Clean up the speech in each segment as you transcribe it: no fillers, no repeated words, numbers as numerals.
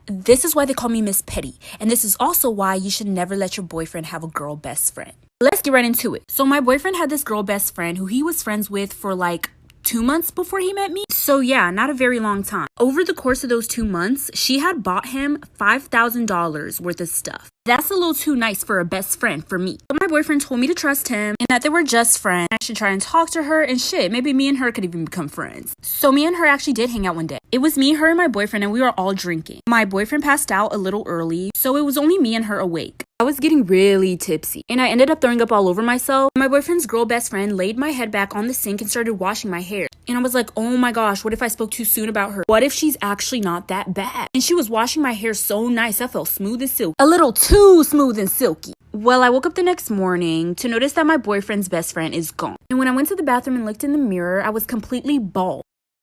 This is why they call me Miss Petty. And this is also why you should never let your boyfriend have a girl best friend. Let's get right into it. So my boyfriend had this girl best friend who he was friends with for like 2 months before he met me. So yeah, not a very long time. Over the course of those 2 months, she had bought him $5,000 worth of stuff. That's a little too nice for a best friend for me. But my boyfriend told me to trust him and that they were just friends. I should try and talk to her and shit. Maybe me and her could even become friends. So me and her actually did hang out one day. It was me, her, and my boyfriend, and we were all drinking. My boyfriend passed out a little early, so it was only me and her awake. I was getting really tipsy and I ended up throwing up all over myself. My boyfriend's girl best friend laid my head back on the sink and started washing my hair. And I was like, oh my gosh, what if I spoke too soon about her? What if she's actually not that bad? And she was washing my hair so nice, I felt smooth as silk. A little too smooth and silky. Well, I woke up the next morning to notice that my boyfriend's best friend is gone. And when I went to the bathroom and looked in the mirror, I was completely bald.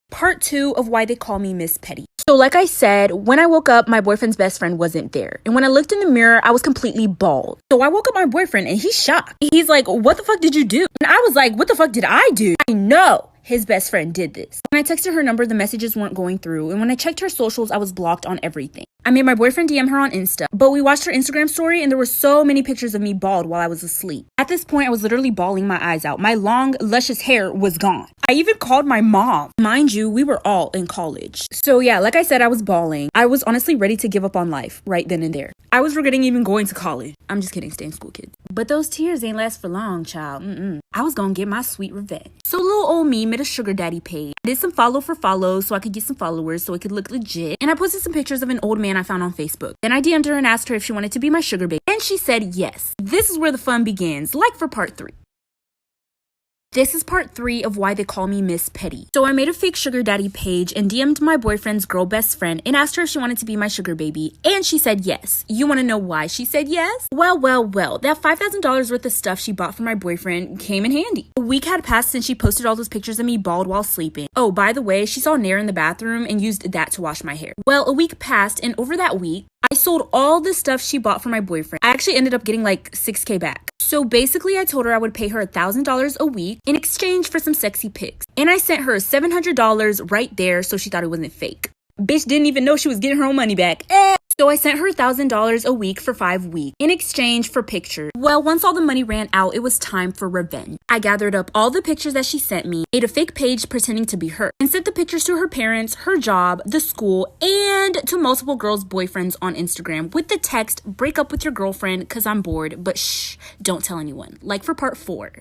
Part 2 of why they call me Miss Petty. So like I said, when I woke up, my boyfriend's best friend wasn't there. And when I looked in the mirror, I was completely bald. So I woke up my boyfriend and he's shocked. He's like, what the fuck did you do? And I was like, what the fuck did I do? I know his best friend did this. When I texted her number, the messages weren't going through. And when I checked her socials, I was blocked on everything. I made my boyfriend DM her on Insta, but we watched her Instagram story and there were so many pictures of me bald while I was asleep. At this point, I was literally bawling my eyes out. My long, luscious hair was gone. I even called my mom. Mind you, we were all in college. So yeah, like I said, I was bawling. I was honestly ready to give up on life right then and there. I was regretting even going to college. I'm just kidding, stay in school, kids. But those tears ain't last for long, child. I was gonna get my sweet revenge. So little old me made a sugar daddy page. I did some follow for follows so I could get some followers so it could look legit. And I posted some pictures of an old man I found on Facebook. Then I DM'd her and asked her if she wanted to be my sugar baby. And she said yes. This is where the fun begins, like for part 3. This is part 3 of why they call me Miss Petty. So I made a fake sugar daddy page and DM'd my boyfriend's girl best friend and asked her if she wanted to be my sugar baby. And she said yes. You want to know why she said yes? Well, that $5,000 worth of stuff she bought for my boyfriend came in handy. A week had passed since she posted all those pictures of me bald while sleeping. Oh, by the way, she saw Nair in the bathroom and used that to wash my hair. Well, a week passed and over that week, I sold all the stuff she bought for my boyfriend. I actually ended up getting like $6,000 back. So basically, I told her I would pay her $1,000 a week in exchange for some sexy pics. And I sent her $700 right there so she thought it wasn't fake. Bitch didn't even know she was getting her own money back. So I sent her $1,000 a week for 5 weeks in exchange for pictures. Well, once all the money ran out, it was time for revenge. I gathered up all the pictures that she sent me, made a fake page pretending to be her, and sent the pictures to her parents, her job, the school, and to multiple girls' boyfriends on Instagram with the text, break up with your girlfriend cause I'm bored, but shh, don't tell anyone. Like for part 4.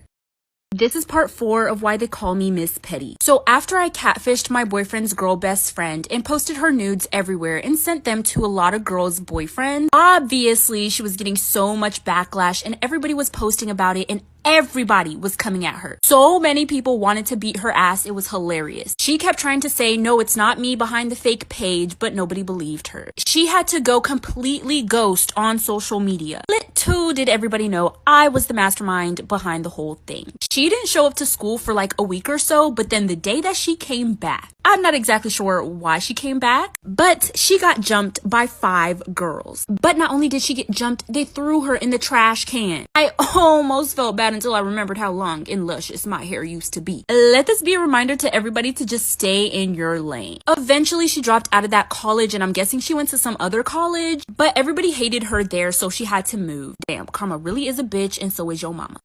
This is part 4 of why they call me Miss Petty. So after I catfished my boyfriend's girl best friend and posted her nudes everywhere and sent them to a lot of girls' boyfriends, obviously she was getting so much backlash and everybody was posting about it and everybody was coming at her. So many people wanted to beat her ass. It was hilarious. She kept trying to say, no, it's not me behind the fake page, but nobody believed her. She had to go completely ghost on social media. Little did everybody know I was the mastermind behind the whole thing. She didn't show up to school for like a week or so, but then the day that she came back, I'm not exactly sure why she came back, but she got jumped by 5 girls. But not only did she get jumped, they threw her in the trash can. I almost felt bad until I remembered how long and luscious my hair used to be. Let this be a reminder to everybody to just stay in your lane. Eventually, she dropped out of that college and I'm guessing she went to some other college, but everybody hated her there, so she had to move. Damn, karma really is a bitch and so is your mama.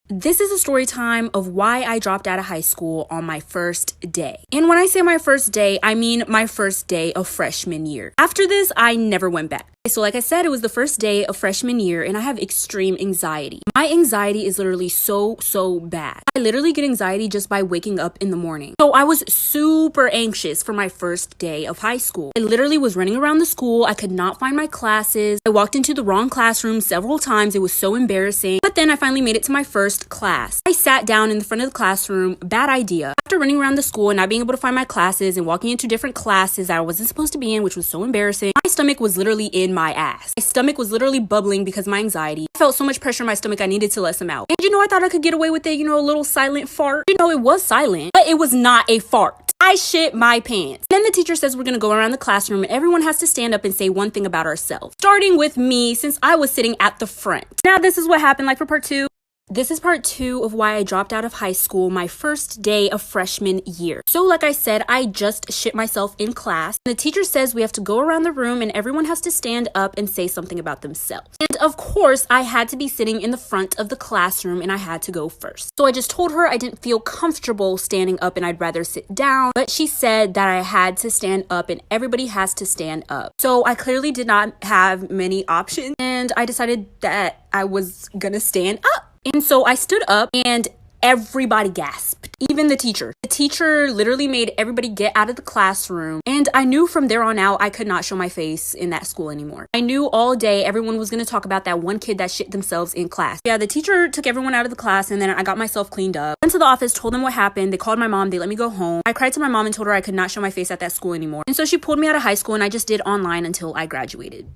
This is a story time of why I dropped out of high school on my first day. And when I say my first day, I mean my first day of freshman year. After this, I never went back. So like I said, it was the first day of freshman year and I have extreme anxiety. My anxiety is literally so bad. I literally get anxiety just by waking up in the morning. So I was super anxious for my first day of high school. I literally was running around the school. I could not find my classes. I walked into the wrong classroom several times. It was so embarrassing. But then I finally made it to my first class. I sat down in the front of the classroom. Bad idea. After running around the school and not being able to find my classes and walking into different classes that I wasn't supposed to be in, which was so embarrassing, my stomach was literally in my ass. My stomach was literally bubbling because of my anxiety. I felt so much pressure in my stomach I needed to let some out. And I thought I could get away with it, a little silent fart. It was silent, but it was not a fart. I shit my pants. Then the teacher says we're gonna go around the classroom and everyone has to stand up and say one thing about ourselves. Starting with me, since I was sitting at the front. Now this is what happened, for part 2. This is part 2 of why I dropped out of high school my first day of freshman year. So like I said, I just shit myself in class. The teacher says we have to go around the room and everyone has to stand up and say something about themselves. And of course, I had to be sitting in the front of the classroom and I had to go first. So I just told her I didn't feel comfortable standing up and I'd rather sit down. But she said that I had to stand up and everybody has to stand up. So I clearly did not have many options and I decided that I was gonna stand up. And so I stood up and everybody gasped, even the teacher. The teacher literally made everybody get out of the classroom. And I knew from there on out, I could not show my face in that school anymore. I knew all day everyone was going to talk about that one kid that shit themselves in class. Yeah, the teacher took everyone out of the class and then I got myself cleaned up. Went to the office, told them what happened. They called my mom. They let me go home. I cried to my mom and told her I could not show my face at that school anymore. And so she pulled me out of high school and I just did online until I graduated.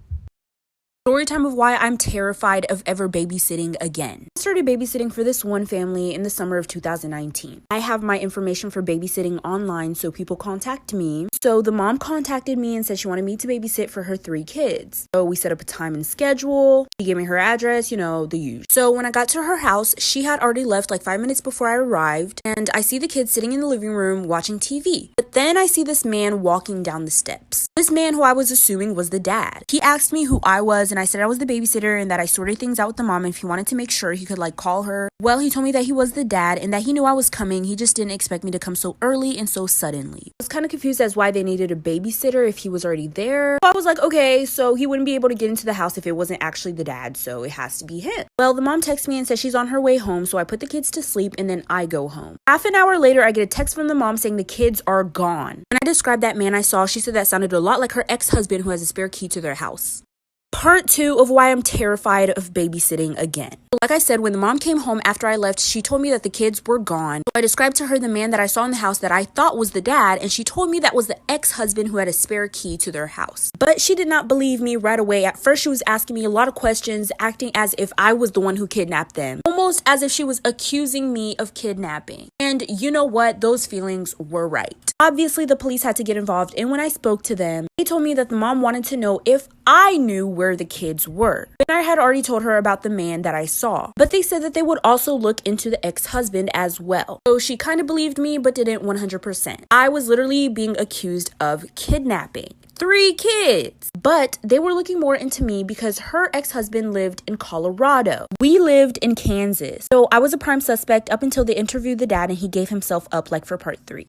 Story time of why I'm terrified of ever babysitting again. I started babysitting for this one family in the summer of 2019. I have my information for babysitting online so people contact me. So the mom contacted me and said she wanted me to babysit for her 3 kids. So we set up a time and schedule. She gave me her address, the usual. So when I got to her house, she had already left 5 minutes before I arrived. And I see the kids sitting in the living room watching TV. But then I see this man walking down the steps. This man who I was assuming was the dad. He asked me who I was and I said I was the babysitter and that I sorted things out with the mom and if he wanted to make sure he could call her. Well, he told me that he was the dad and that he knew I was coming. He just didn't expect me to come so early and so suddenly. I was kind of confused as why they needed a babysitter if he was already there. So I was like, okay, so he wouldn't be able to get into the house if it wasn't actually the dad, so it has to be him. Well, the mom texts me and says she's on her way home, so I put the kids to sleep and then I go home. Half an hour later, I get a text from the mom saying the kids are gone. When I described that man I saw, she said that sounded a lot like her ex-husband who has a spare key to their house. Part 2 of why I'm terrified of babysitting again. Like I said, when the mom came home after I left, she told me that the kids were gone. So I described to her the man that I saw in the house that I thought was the dad, and she told me that was the ex-husband who had a spare key to their house. But she did not believe me right away. At first, she was asking me a lot of questions, acting as if I was the one who kidnapped them. Almost as if she was accusing me of kidnapping. And you know what? Those feelings were right. Obviously, the police had to get involved, and when I spoke to them, they told me that the mom wanted to know if I knew where the kids were. And I had already told her about the man that I saw. But they said that they would also look into the ex-husband as well. So she kind of believed me, but didn't 100%. I was literally being accused of kidnapping 3 kids. But they were looking more into me because her ex-husband lived in Colorado. We lived in Kansas. So I was a prime suspect up until they interviewed the dad and he gave himself up for part 3.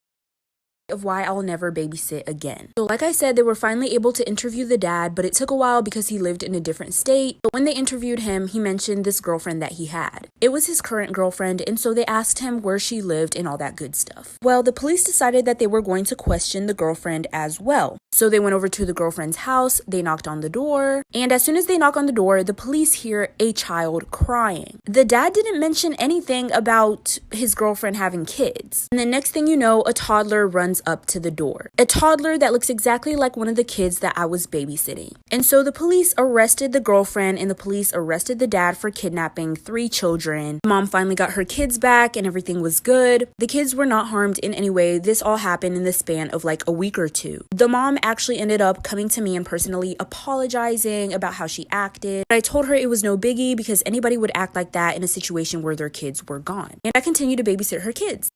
Of why I'll never babysit again. So like I said, they were finally able to interview the dad, but it took a while because he lived in a different state. But when they interviewed him, he mentioned this girlfriend that he had. It was his current girlfriend, and so they asked him where she lived and all that good stuff. Well, the police decided that they were going to question the girlfriend as well. So they went over to the girlfriend's house, they knocked on the door, and as soon as they knock on the door, the police hear a child crying. The dad didn't mention anything about his girlfriend having kids. And the next thing you know, a toddler runs up to the door. A toddler that looks exactly like one of the kids that I was babysitting. And so the police arrested the girlfriend and the police arrested the dad for kidnapping 3 children. Mom finally got her kids back and everything was good. The kids were not harmed in any way. This all happened in the span of a week or 2. The mom actually ended up coming to me and personally apologizing about how she acted. But I told her it was no biggie because anybody would act like that in a situation where their kids were gone. And I continued to babysit her kids.